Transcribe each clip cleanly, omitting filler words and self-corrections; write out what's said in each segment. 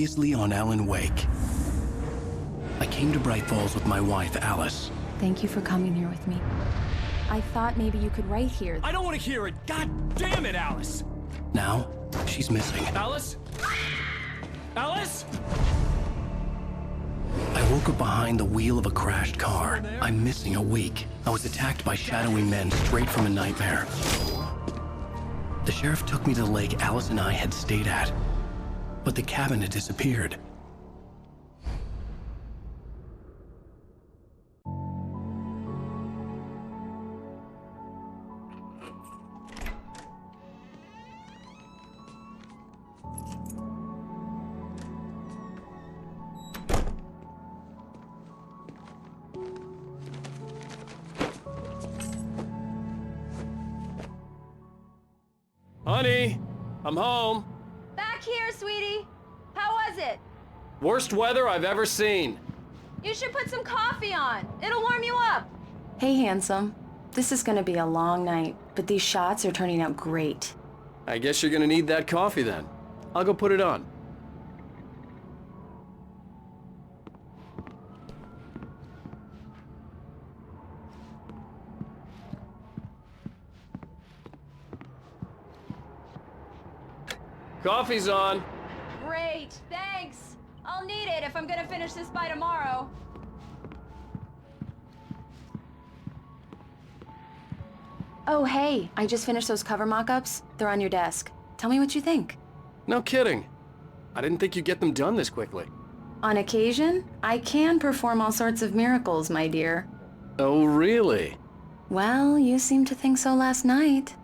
Previously on Alan Wake. I came to Bright Falls with my wife, Alice. Thank you for coming here with me. I thought maybe you could write here. I don't want to hear it! God damn it, Alice! Now, she's missing. Alice? Alice? I woke up behind the wheel of a crashed car. I'm missing a week. I was attacked by shadowy men straight from a nightmare. The sheriff took me to the lake Alice and I had stayed at, but the cabin had disappeared. Honey, I'm home. Back here, sweetie. How was it? Worst weather I've ever seen. You should put some coffee on. It'll warm you up. Hey, handsome. This is gonna be a long night, but these shots are turning out great. I guess you're gonna need that coffee then. I'll go put it on. Coffee's on. Great, thanks. I'll need it if I'm gonna finish this by tomorrow. Oh, hey, I just finished those cover mock-ups. They're on your desk. Tell me what you think. No kidding. I didn't think you'd get them done this quickly. On occasion, I can perform all sorts of miracles, my dear. Oh, really? Well, you seemed to think so last night.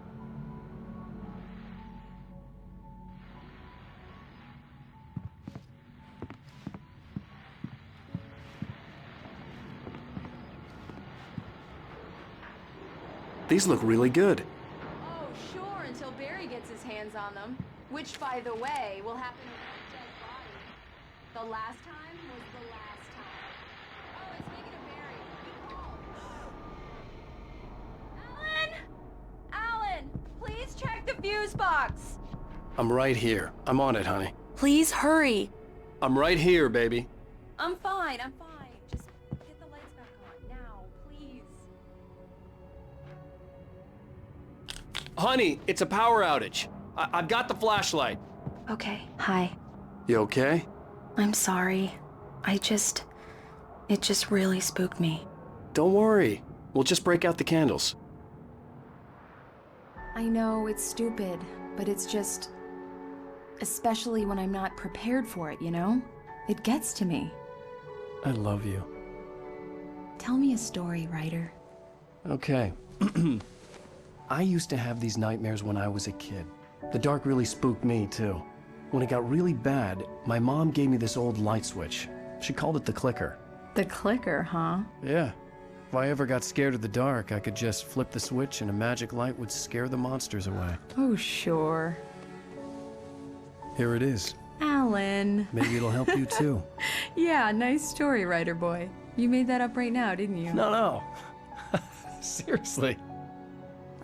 These look really good. Oh, sure, until Barry gets his hands on them. Which, by the way, will happen with a dead body. The last time was the last time. Oh, it's speaking of Barry. Alan! Alan! Please check the fuse box! I'm right here. I'm on it, honey. Please hurry. I'm right here, baby. I'm fine, I'm fine. Just get the lights back on now, please. Honey, it's a power outage. I've got the flashlight. Okay, hi. You okay? I'm sorry. It just really spooked me. Don't worry. We'll just break out the candles. I know it's stupid, but it's just... especially when I'm not prepared for it, you know? It gets to me. I love you. Tell me a story, writer. Okay. I used to have these nightmares when I was a kid. The dark really spooked me, too. When it got really bad, my mom gave me this old light switch. She called it the clicker. The clicker, huh? Yeah. If I ever got scared of the dark, I could just flip the switch and a magic light would scare the monsters away. Oh, sure. Here it is. Alan. Maybe it'll help you, too. Yeah, nice story, writer boy. You made that up right now, didn't you? No. Seriously.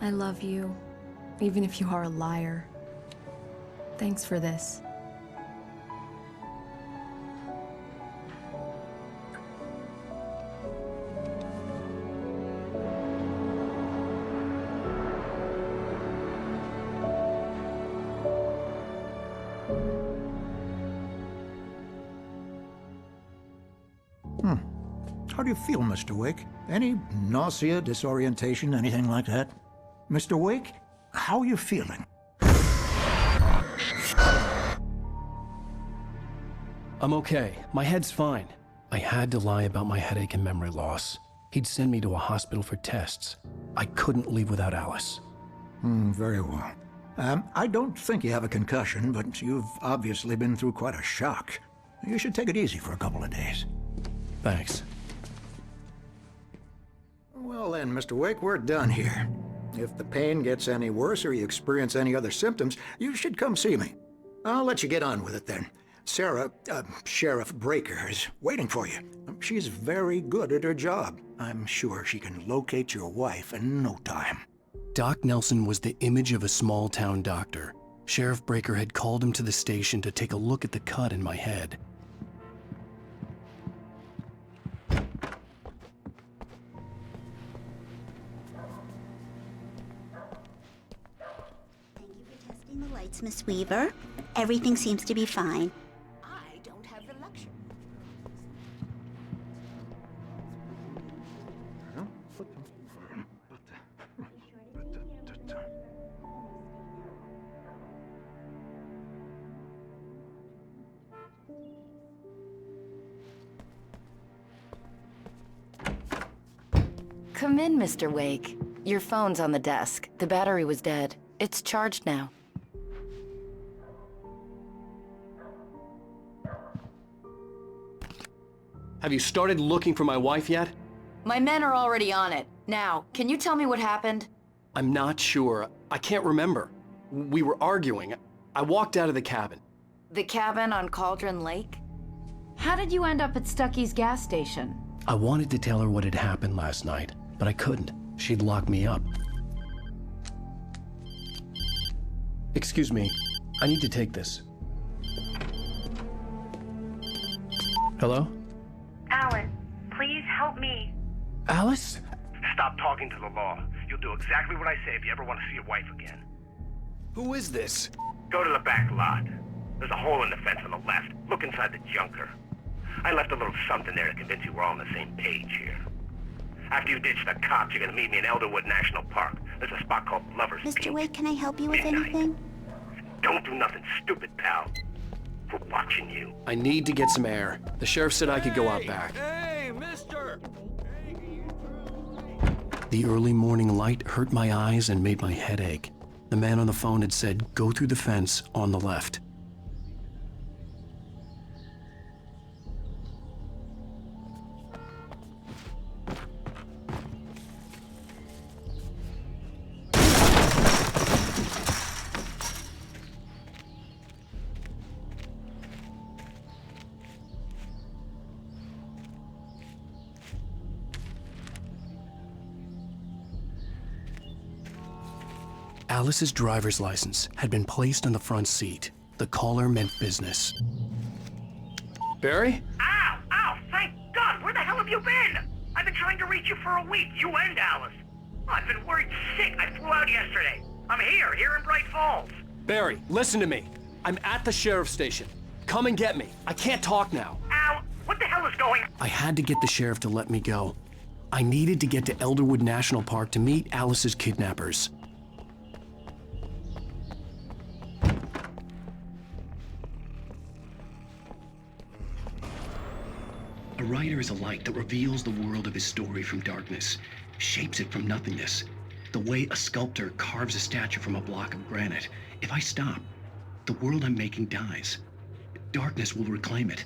I love you, even if you are a liar. Thanks for this. How do you feel, Mr. Wake? Any nausea, disorientation, anything like that? Mr. Wake, how are you feeling? I'm okay. My head's fine. I had to lie about my headache and memory loss. He'd send me to a hospital for tests. I couldn't leave without Alice. Very well. I don't think you have a concussion, but you've obviously been through quite a shock. You should take it easy for a couple of days. Thanks. Well then, Mr. Wake, we're done here. If the pain gets any worse or you experience any other symptoms, you should come see me. I'll let you get on with it then. Sarah, Sheriff Breaker, is waiting for you. She's very good at her job. I'm sure she can locate your wife in no time. Doc Nelson was the image of a small-town doctor. Sheriff Breaker had called him to the station to take a look at the cut in my head. Thank you for testing the lights, Miss Weaver. Everything seems to be fine. I don't have the luxury. Come in, Mr. Wake. Your phone's on the desk. The battery was dead. It's charged now. Have you started looking for my wife yet? My men are already on it. Now, can you tell me what happened? I'm not sure. I can't remember. We were arguing. I walked out of the cabin. The cabin on Cauldron Lake? How did you end up at Stucky's gas station? I wanted to tell her what had happened last night, but I couldn't. She'd lock me up. Excuse me, I need to take this. Hello? Alan, please help me. Alice? Stop talking to the law. You'll do exactly what I say if you ever want to see your wife again. Who is this? Go to the back lot. There's a hole in the fence on the left. Look inside the junker. I left a little something there to convince you we're all on the same page here. After you ditch the cops, you're gonna meet me in Elderwood National Park. There's a spot called Lover's Mr. Peak. Wake, can I help you with Midnight. anything? Don't do nothing stupid, pal. We're watching you. I need to get some air. The sheriff said I could go out back. Hey, mister! The early morning light hurt my eyes and made my head ache. The man on the phone had said, go through the fence on the left. Alice's driver's license had been placed on the front seat. The caller meant business. Barry? Ow! Ow! Thank God! Where the hell have you been? I've been trying to reach you for a week, you and Alice. I've been worried sick. I flew out yesterday. I'm here in Bright Falls. Barry, listen to me. I'm at the sheriff's station. Come and get me. I can't talk now. Ow! What the hell is going on? I had to get the sheriff to let me go. I needed to get to Elderwood National Park to meet Alice's kidnappers. A writer is a light that reveals the world of his story from darkness, shapes it from nothingness. The way a sculptor carves a statue from a block of granite. If I stop, the world I'm making dies. Darkness will reclaim it.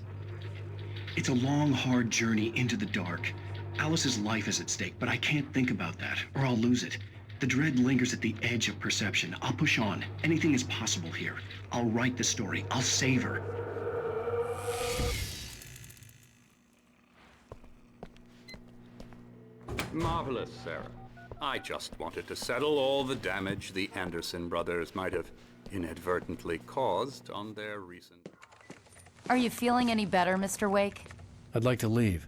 It's a long, hard journey into the dark. Alice's life is at stake, but I can't think about that, or I'll lose it. The dread lingers at the edge of perception. I'll push on. Anything is possible here. I'll write the story. I'll save her. Marvelous, Sarah. I just wanted to settle all the damage the Anderson brothers might have inadvertently caused on their recent... Are you feeling any better, Mr. Wake? I'd like to leave.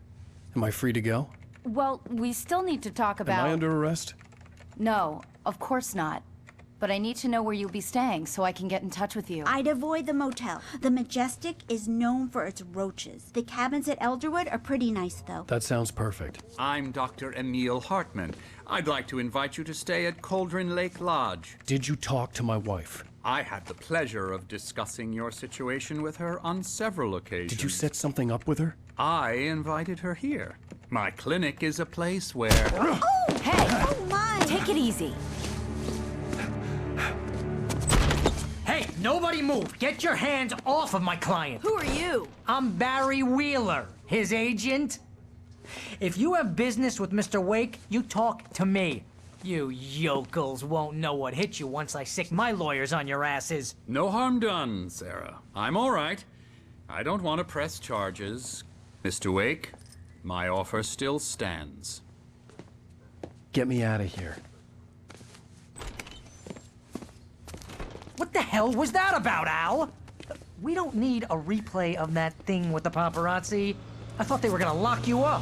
Am I free to go? Well, we still need to talk about... Am I under arrest? No, of course not. But I need to know where you'll be staying so I can get in touch with you. I'd avoid the motel. The Majestic is known for its roaches. The cabins at Elderwood are pretty nice, though. That sounds perfect. I'm Dr. Emil Hartman. I'd like to invite you to stay at Cauldron Lake Lodge. Did you talk to my wife? I had the pleasure of discussing your situation with her on several occasions. Did you set something up with her? I invited her here. My clinic is a place where... Oh! Hey! Oh, my! Take it easy. Hey, nobody move! Get your hands off of my client! Who are you? I'm Barry Wheeler, his agent. If you have business with Mr. Wake, you talk to me. You yokels won't know what hit you once I sick my lawyers on your asses. No harm done, Sarah. I'm all right. I don't want to press charges. Mr. Wake, my offer still stands. Get me out of here. What the hell was that about, Al? We don't need a replay of that thing with the paparazzi. I thought they were gonna lock you up.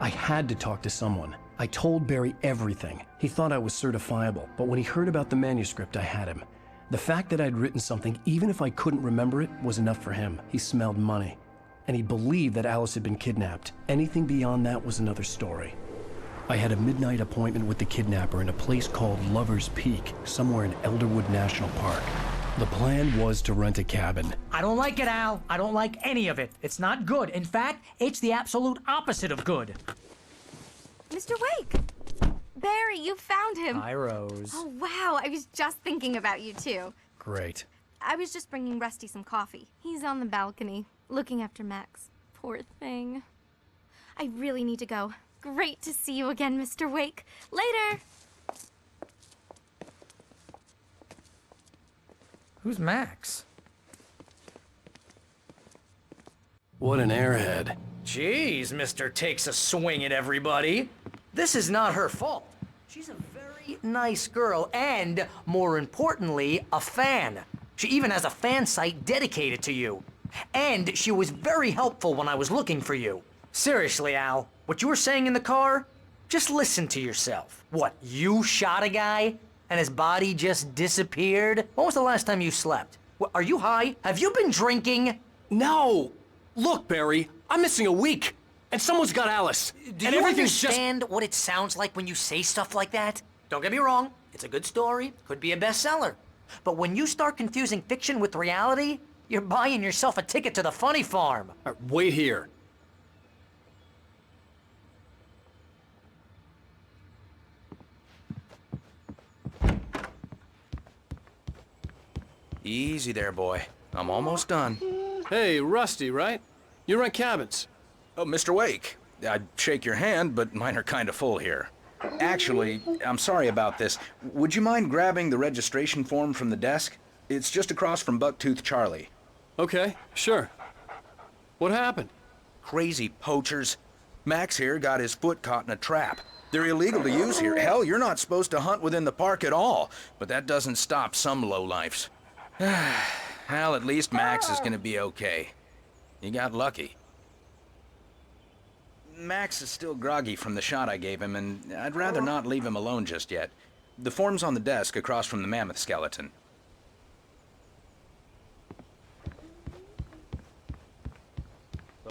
I had to talk to someone. I told Barry everything. He thought I was certifiable, but when he heard about the manuscript, I had him. The fact that I'd written something, even if I couldn't remember it, was enough for him. He smelled money. And he believed that Alice had been kidnapped. Anything beyond that was another story. I had a midnight appointment with the kidnapper in a place called Lover's Peak, somewhere in Elderwood National Park. The plan was to rent a cabin. I don't like it, Al. I don't like any of it. It's not good. In fact, it's the absolute opposite of good. Mr. Wake! Barry, you found him. Hi, Rose. Oh, wow. I was just thinking about you, too. Great. I was just bringing Rusty some coffee. He's on the balcony, looking after Max. Poor thing. I really need to go. Great to see you again, Mr. Wake. Later! Who's Max? What an airhead. Jeez, Mr. Takes a swing at everybody. This is not her fault. She's a very nice girl and, more importantly, a fan. She even has a fan site dedicated to you. And she was very helpful when I was looking for you. Seriously, Al, what you were saying in the car? Just listen to yourself. What, you shot a guy and his body just disappeared? When was the last time you slept? What, are you high? Have you been drinking? No! Look, Barry, I'm missing a week, and someone's got Alice. Do and you everything's understand what it sounds like when you say stuff like that? Don't get me wrong, it's a good story, could be a bestseller. But when you start confusing fiction with reality, you're buying yourself a ticket to the funny farm. Wait here. Easy there, boy. I'm almost done. Hey, Rusty, right? You rent cabins. Oh, Mr. Wake. I'd shake your hand, but mine are kind of full here. Actually, I'm sorry about this. Would you mind grabbing the registration form from the desk? It's just across from Bucktooth Charlie. Okay, sure. What happened? Crazy poachers. Max here got his foot caught in a trap. They're illegal to use here. Hell, you're not supposed to hunt within the park at all. But that doesn't stop some lowlifes. Well, at least Max is gonna be okay. You got lucky. Max is still groggy from the shot I gave him, and I'd rather not leave him alone just yet. The form's on the desk across from the mammoth skeleton.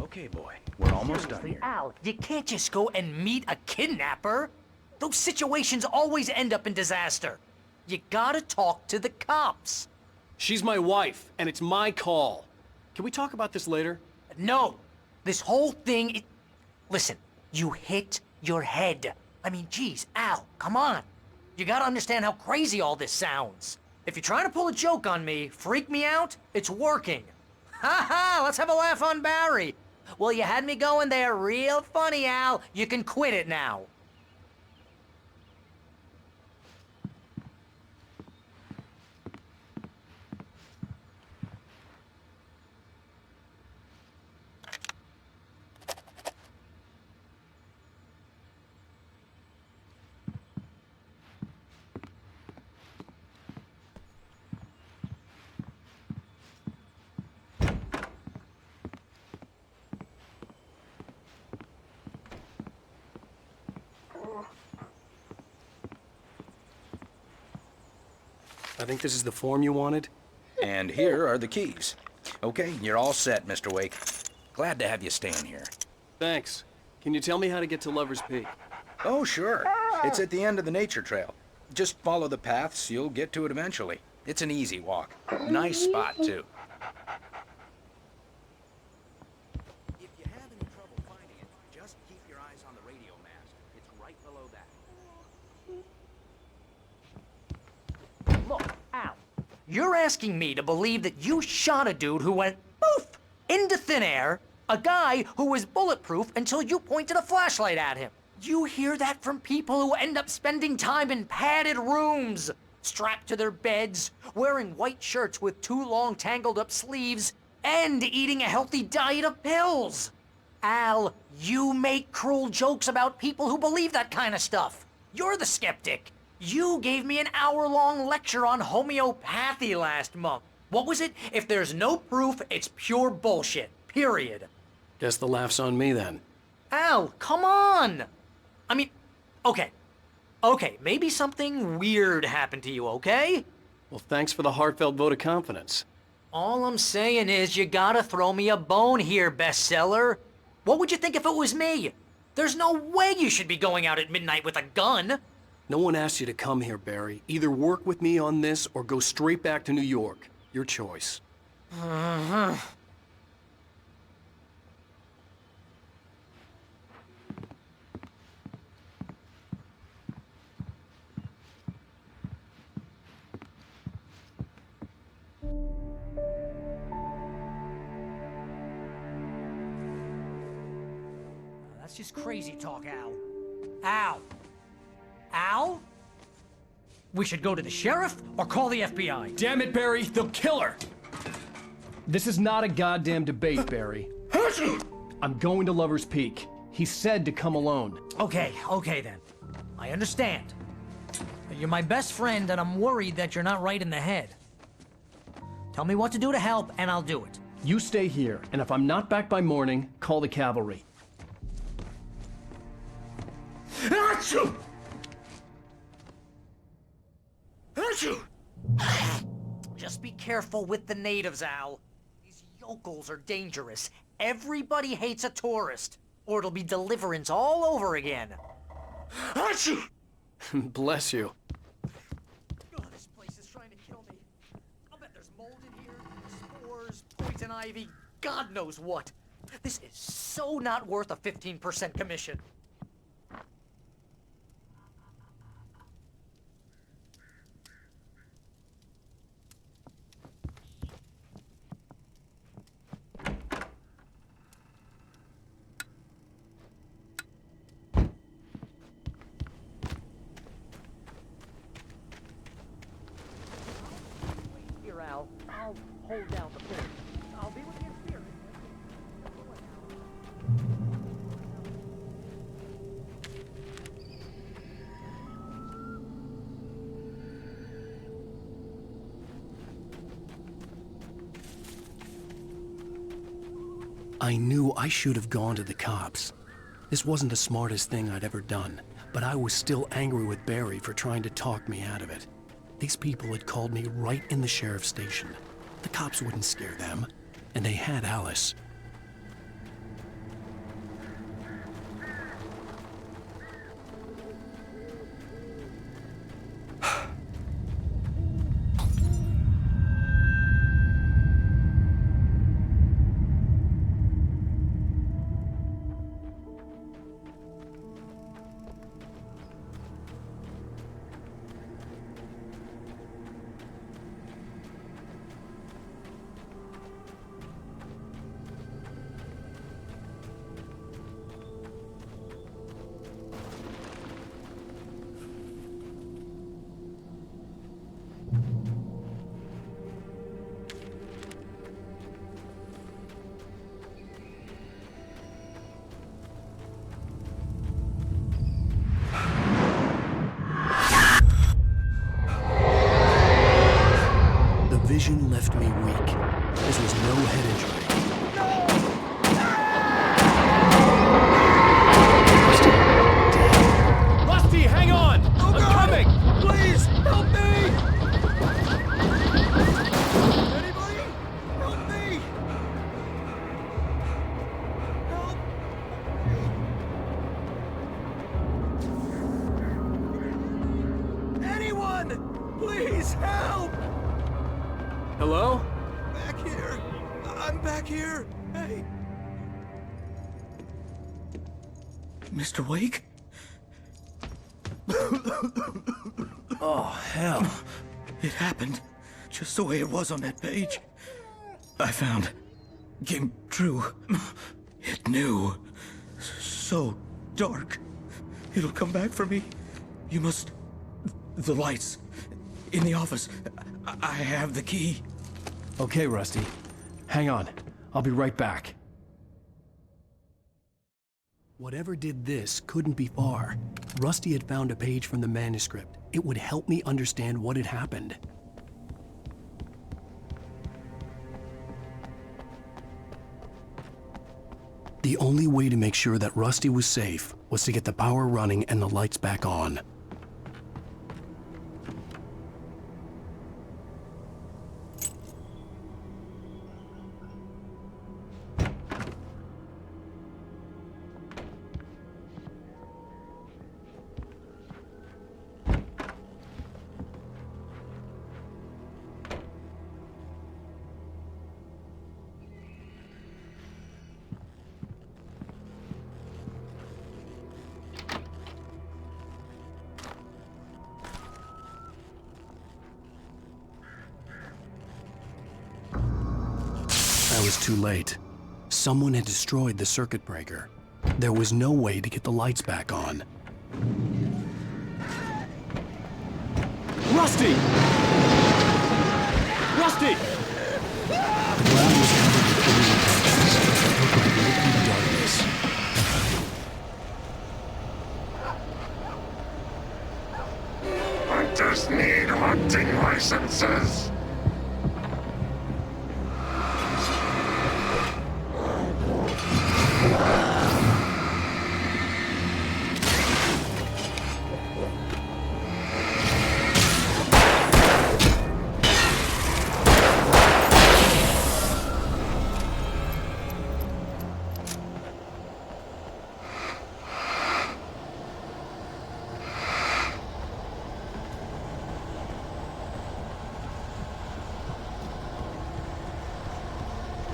Okay, boy. We're almost done here. Al, you can't just go and meet a kidnapper. Those situations always end up in disaster. You gotta talk to the cops. She's my wife, and it's my call. Can we talk about this later? No. This whole thing, listen, you hit your head. I mean, geez, Al, come on. You gotta understand how crazy all this sounds. If you're trying to pull a joke on me, freak me out, it's working. Ha ha, let's have a laugh on Barry. Well, you had me going there real funny, Al. You can quit it now. I think this is the form you wanted. And here are the keys. Okay, you're all set, Mr. Wake. Glad to have you staying here. Thanks. Can you tell me how to get to Lover's Peak? Oh, sure. It's at the end of the nature trail. Just follow the paths, you'll get to it eventually. It's an easy walk. Nice spot, too. If you have any trouble finding it, just keep your eyes on the radio mast. It's right below that. Look, Al, you're asking me to believe that you shot a dude who went poof into thin air, a guy who was bulletproof until you pointed a flashlight at him. You hear that from people who end up spending time in padded rooms, strapped to their beds, wearing white shirts with too long tangled up sleeves, and eating a healthy diet of pills. Al, you make cruel jokes about people who believe that kind of stuff. You're the skeptic. You gave me an hour-long lecture on homeopathy last month. What was it? If there's no proof, it's pure bullshit. Period. Guess the laugh's on me then. Al, come on! I mean, okay. Okay, maybe something weird happened to you, okay? Well, thanks for the heartfelt vote of confidence. All I'm saying is you gotta throw me a bone here, bestseller. What would you think if it was me? There's no way you should be going out at midnight with a gun. No one asked you to come here, Barry. Either work with me on this or go straight back to New York. Your choice. That's just crazy talk, Al. Al? Al? We should go to the sheriff or call the FBI. Damn it, Barry, they'll kill her! This is not a goddamn debate, Barry. I'm going to Lover's Peak. He said to come alone. Okay then. I understand. You're my best friend and I'm worried that you're not right in the head. Tell me what to do to help and I'll do it. You stay here, and if I'm not back by morning, call the cavalry. Achoo! Just be careful with the natives, Al. These yokels are dangerous. Everybody hates a tourist, or it'll be deliverance all over again. Bless you. Oh, this place is trying to kill me. I'll bet there's mold in here, spores, poison ivy, God knows what. This is so not worth a 15% commission. I'll hold down the fort. I'll be with you here. I knew I should have gone to the cops. This wasn't the smartest thing I'd ever done, but I was still angry with Barry for trying to talk me out of it. These people had called me right in the sheriff's station. The cops wouldn't scare them, and they had Alice. Vision left me weak. This was no head injury. Rusty, hang on! I'm coming! Please, help me! Anybody? Help me! Help! Anyone! Please, help! Hello? Back here! I'm back here! Hey! Mr. Wake? Oh, hell. It happened just the way it was on that page. I found. Came true. It knew. So dark. It'll come back for me. You must. The lights. In the office. I have the key. Okay, Rusty. Hang on. I'll be right back. Whatever did this couldn't be far. Rusty had found a page from the manuscript. It would help me understand what had happened. The only way to make sure that Rusty was safe was to get the power running and the lights back on. I was too late. Someone had destroyed the circuit breaker. There was no way to get the lights back on. Rusty! Rusty! The ground was covered with flaming patches. It looked like liquid darkness. Hunters need hunting licenses.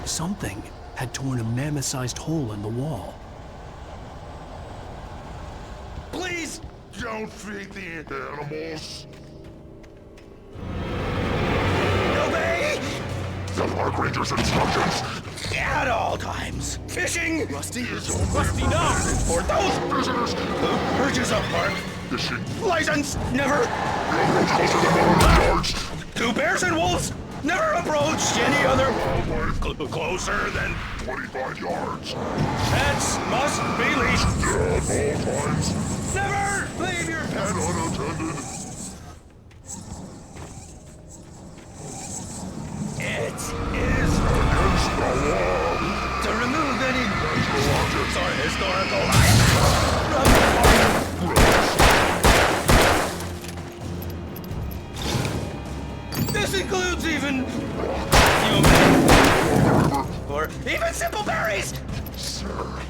Something had torn a mammoth-sized hole in the wall. Please don't feed the animals. Obey the park ranger's instructions at all times. Fishing. Rusty? Rusty, no! For those visitors who purchase a park fishing license, never approach closer than 100 yards. To bears and wolves, never approach any other wildlife closer than 25 yards. Pets must be leashed at all times. Never leave your pet unattended. It is against the law to remove any natural objects or historical items from the park. This includes even human or even simple berries. Sir.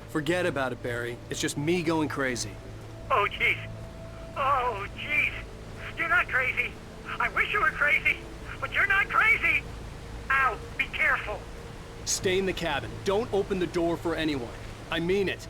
Forget about it, Barry. It's just me going crazy. Oh, jeez. Oh, jeez. You're not crazy. I wish you were crazy, but you're not crazy. Ow, be careful. Stay in the cabin. Don't open the door for anyone. I mean it.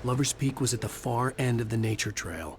Lover's Peak was at the far end of the nature trail.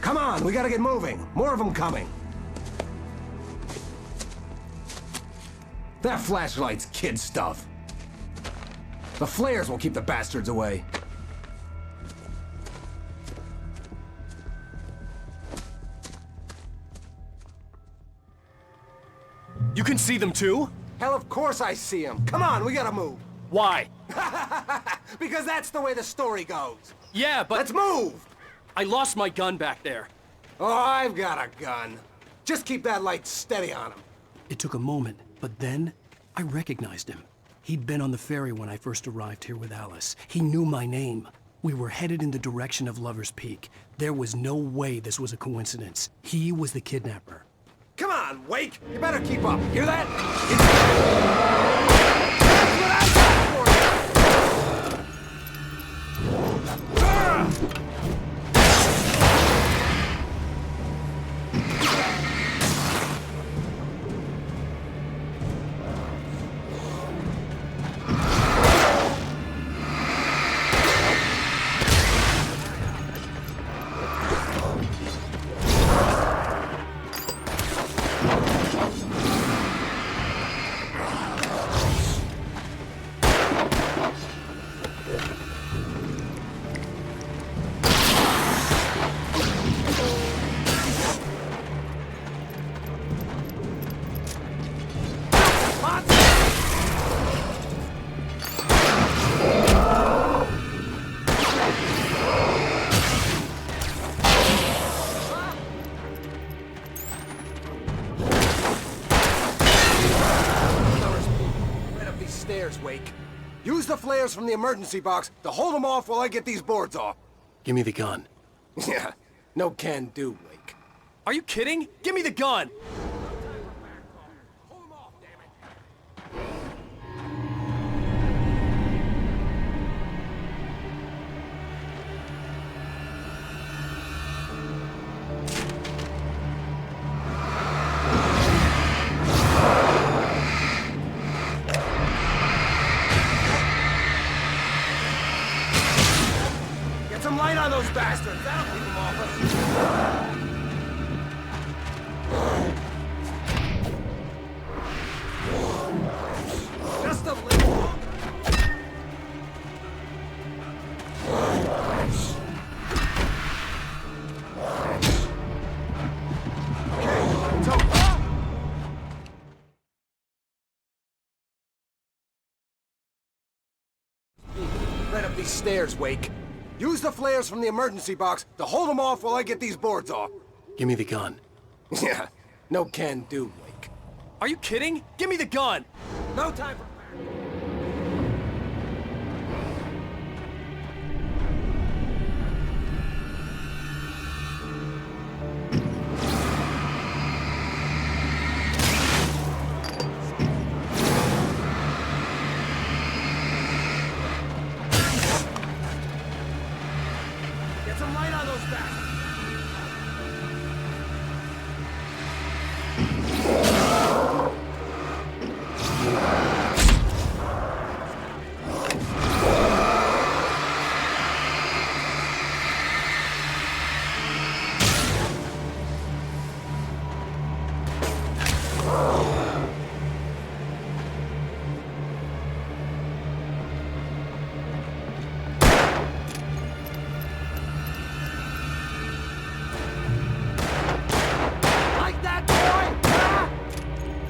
Come on, we gotta get moving. More of them coming. That flashlight's kid stuff. The flares will keep the bastards away. You can see them too? Hell, of course I see them. Come on, we gotta move. Why? Because that's the way the story goes. Yeah, but... Let's move! I lost my gun back there. Oh, I've got a gun. Just keep that light steady on him. It took a moment, but then I recognized him. He'd been on the ferry when I first arrived here with Alice. He knew my name. We were headed in the direction of Lover's Peak. There was no way this was a coincidence. He was the kidnapper. Come on, Wake! You better keep up. Hear that? That's what I got for you! Wake. Use the flares from the emergency box to hold them off while I get these boards off. Give me the gun. Yeah, no can do, Wake. Are you kidding? Give me the gun! Hold them off, damn it. Get some light on those bastards. That'll keep them off us. Just a little. Okay, it's over. Right up these stairs, Wake. Use the flares from the emergency box to hold them off while I get these boards off. Give me the gun. Yeah, no can do, Wake. Are you kidding? Give me the gun! No time for... Get some light on those bastards. Like that, boy? Huh?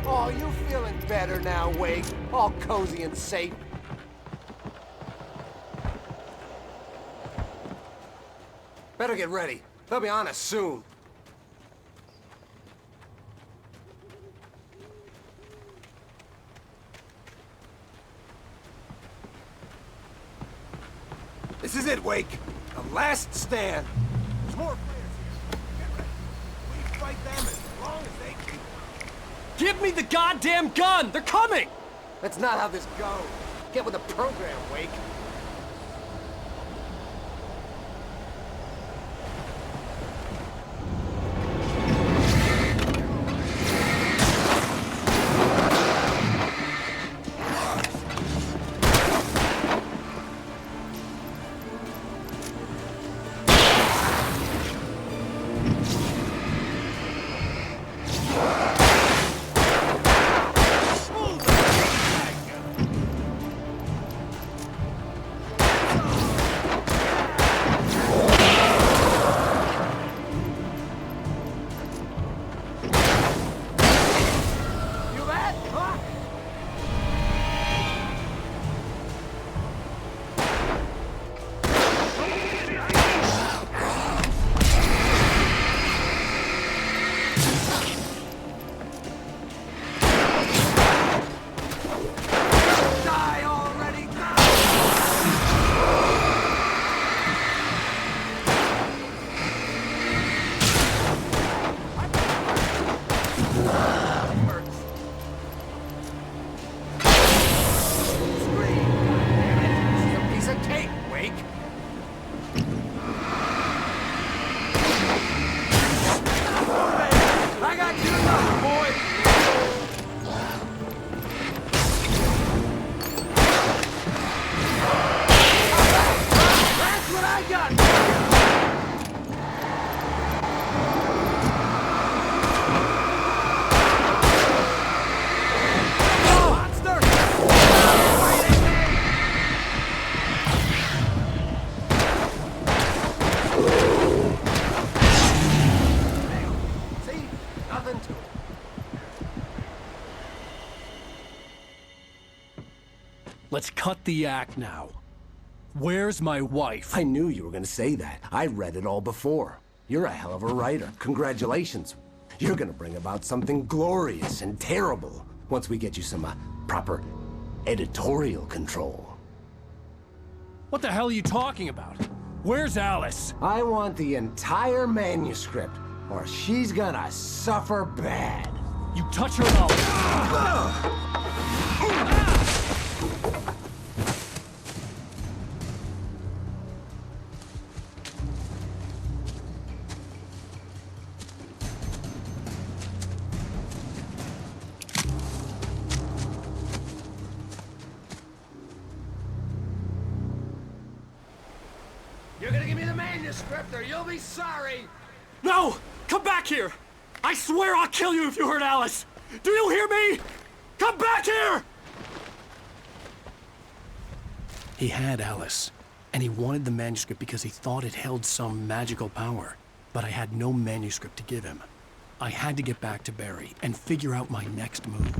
Oh, you feeling better now, Wake? All cozy and safe. Better get ready. They'll be on us soon. This is it, Wake. The last stand. There's more players here. Get ready. We fight them as long as they keep. Give me the goddamn gun! They're coming! That's not how this goes. Get with the program, Wake. You mad? Huh? Die already! Hurts. Scream! Damn it! This is a piece of cake, Wake! I got you enough, boy! That's what I got! Monster! See? Nothing to it. Let's cut the act now. Where's my wife? I knew you were gonna say that. I read it all before. You're a hell of a writer. Congratulations. You're gonna bring about something glorious and terrible once we get you some proper editorial control. What the hell are you talking about? Where's Alice? I want the entire manuscript, or she's gonna suffer bad. You touch her and I'll... You're gonna give me the manuscript, or you'll be sorry! No! Come back here! I swear I'll kill you if you hurt Alice! Do you hear me? Come back here! He had Alice, and he wanted the manuscript because he thought it held some magical power. But I had no manuscript to give him. I had to get back to Barry and figure out my next move.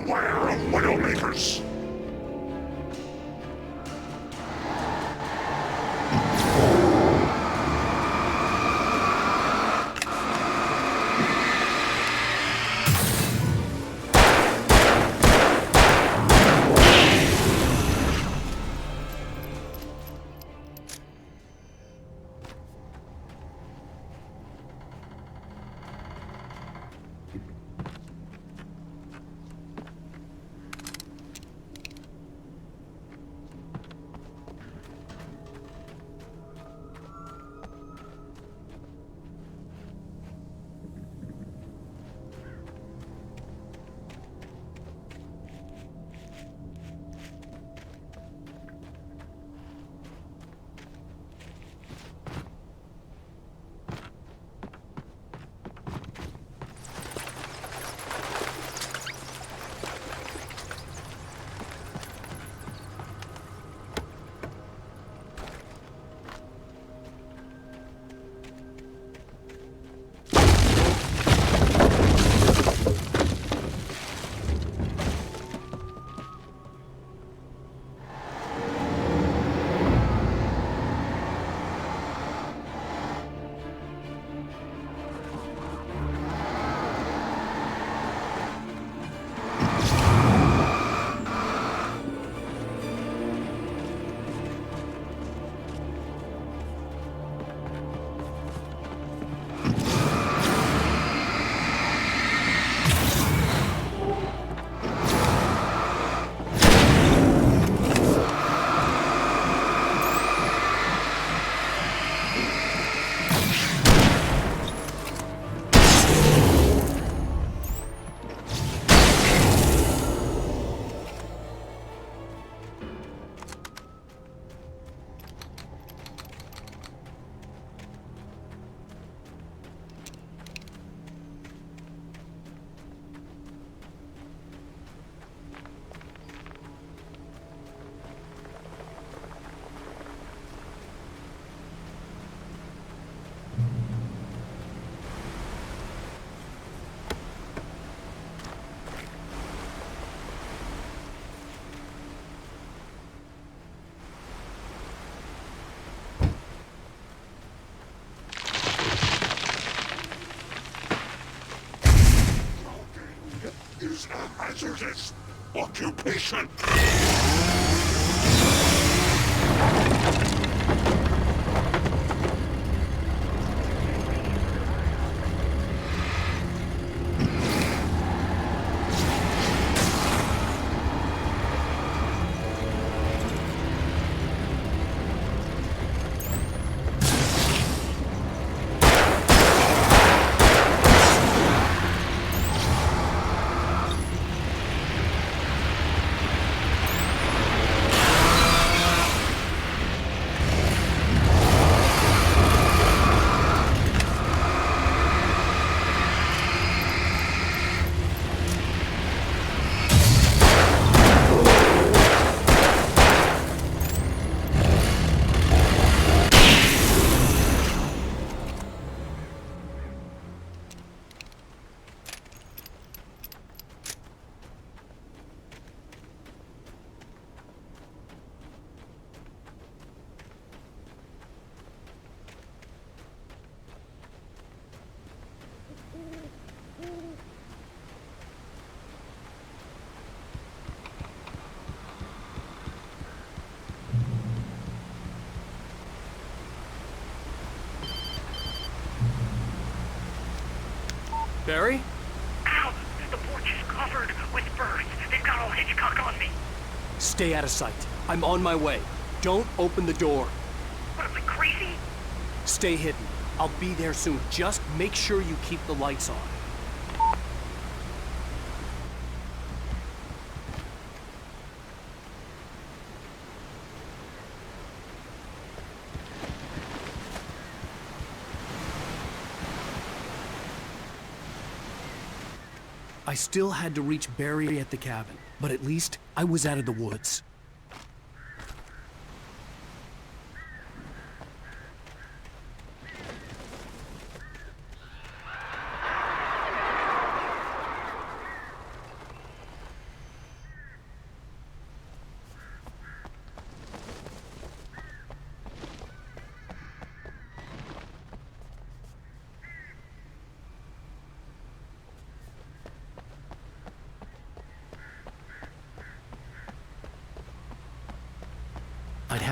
Beware of Widowmakers! Is a hazardous occupation. Barry? Ow! The porch is covered with birds. They've got all Hitchcock on me. Stay out of sight. I'm on my way. Don't open the door. What, am I crazy? Stay hidden. I'll be there soon. Just make sure you keep the lights on. I still had to reach Barry at the cabin, but at least I was out of the woods.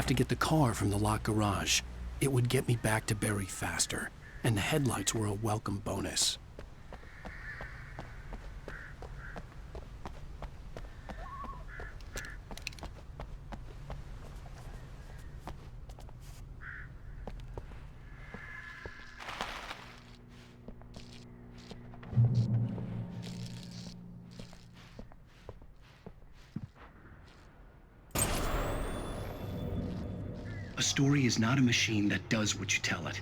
have to get the car from the locked garage. It would get me back to Barry faster, and the headlights were a welcome bonus. A story is not a machine that does what you tell it.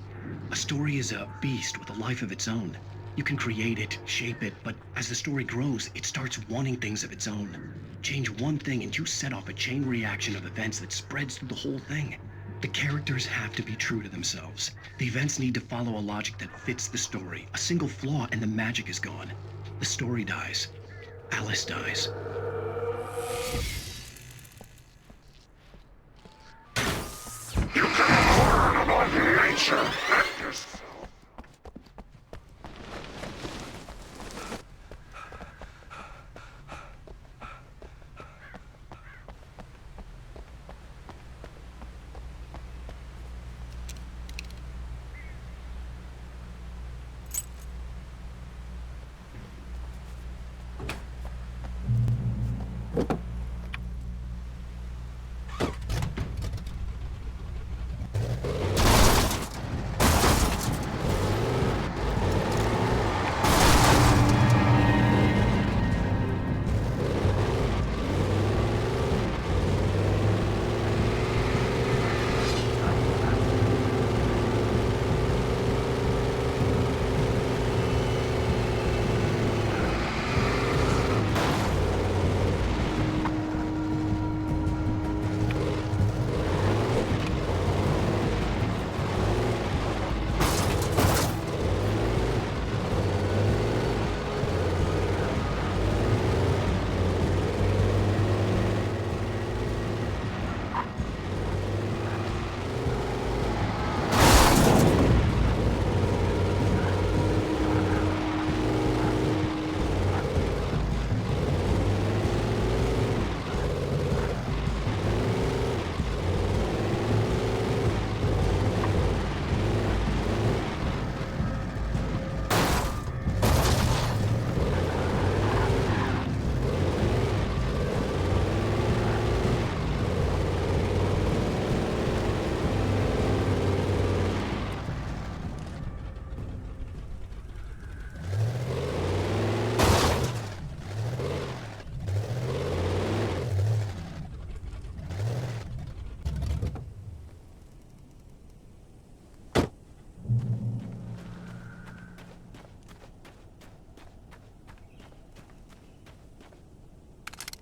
A story is a beast with a life of its own. You can create it, shape it, but as the story grows, it starts wanting things of its own. Change one thing and you set off a chain reaction of events that spreads through the whole thing. The characters have to be true to themselves. The events need to follow a logic that fits the story. A single flaw and the magic is gone. The story dies. Alice dies. You can learn about nature and yourself.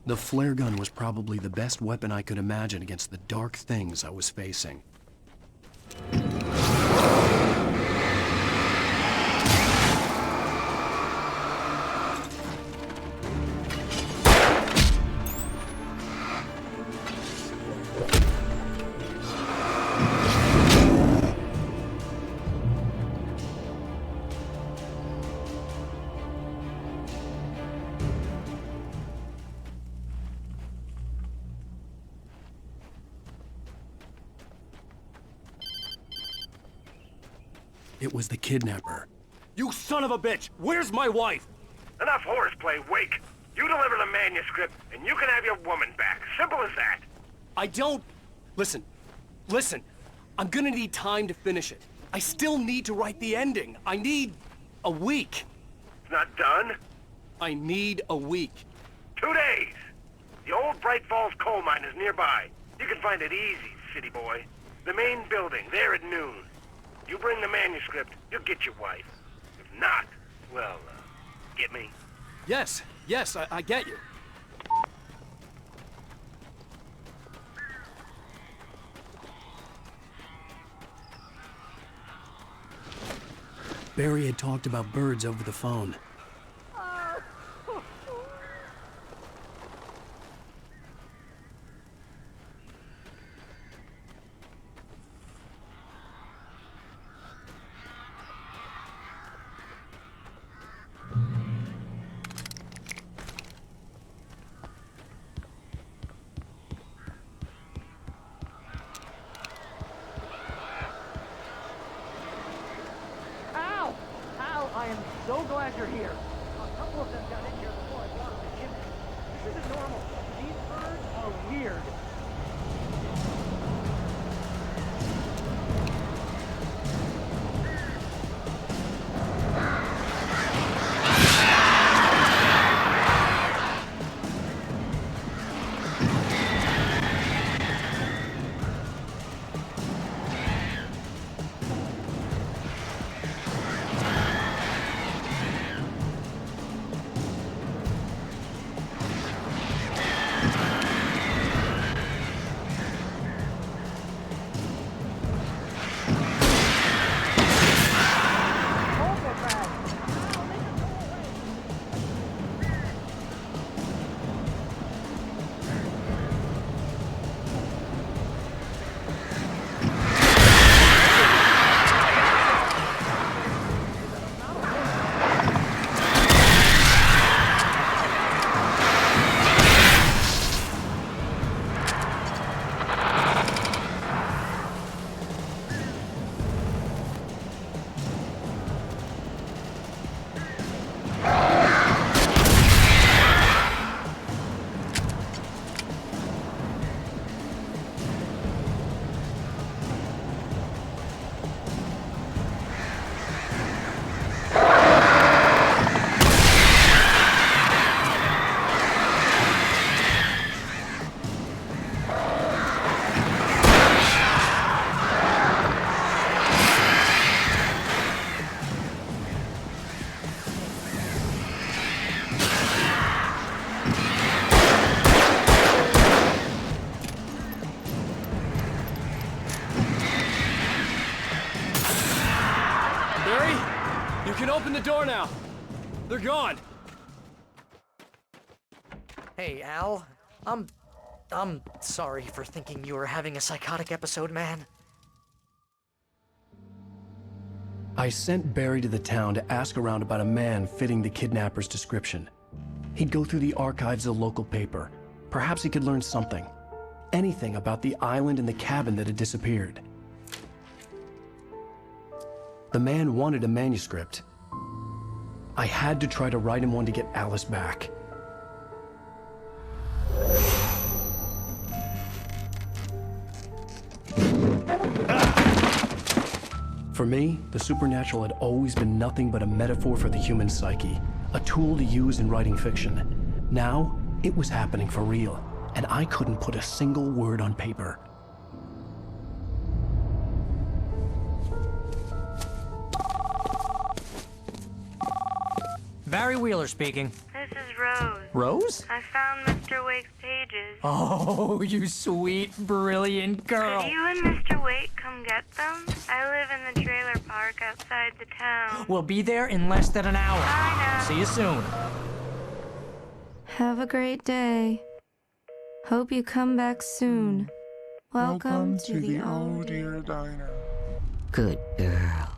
The flare gun was probably the best weapon I could imagine against the dark things I was facing. It was the kidnapper. You son of a bitch! Where's my wife? Enough horseplay, Wake. You deliver the manuscript, and you can have your woman back. Simple as that. I don't... Listen. I'm gonna need time to finish it. I still need to write the ending. I need a week. It's not done? I need a week. 2 days. The old Bright Falls coal mine is nearby. You can find it easy, city boy. The main building, there at noon. You bring the manuscript, you'll get your wife. If not, well, get me? Yes, I get you. Barry had talked about birds over the phone. so glad you're here. A couple of them got in here before I brought them to him. This isn't normal. These birds are weird. You can open the door now. They're gone. Hey, Al. I'm sorry for thinking you were having a psychotic episode, man. I sent Barry to the town to ask around about a man fitting the kidnapper's description. He'd go through the archives of the local paper. Perhaps he could learn something. Anything about the island and the cabin that had disappeared. The man wanted a manuscript. I had to try to write him one to get Alice back. For me, the supernatural had always been nothing but a metaphor for the human psyche, a tool to use in writing fiction. Now, it was happening for real, and I couldn't put a single word on paper. Barry Wheeler speaking. This is Rose. Rose? I found Mr. Wake's pages. Oh, you sweet, brilliant girl. Could you and Mr. Wake come get them? I live in the trailer park outside the town. We'll be there in less than an hour. Bye now. See you soon. Have a great day. Hope you come back soon. Welcome to the Oh Dear Diner. Good girl.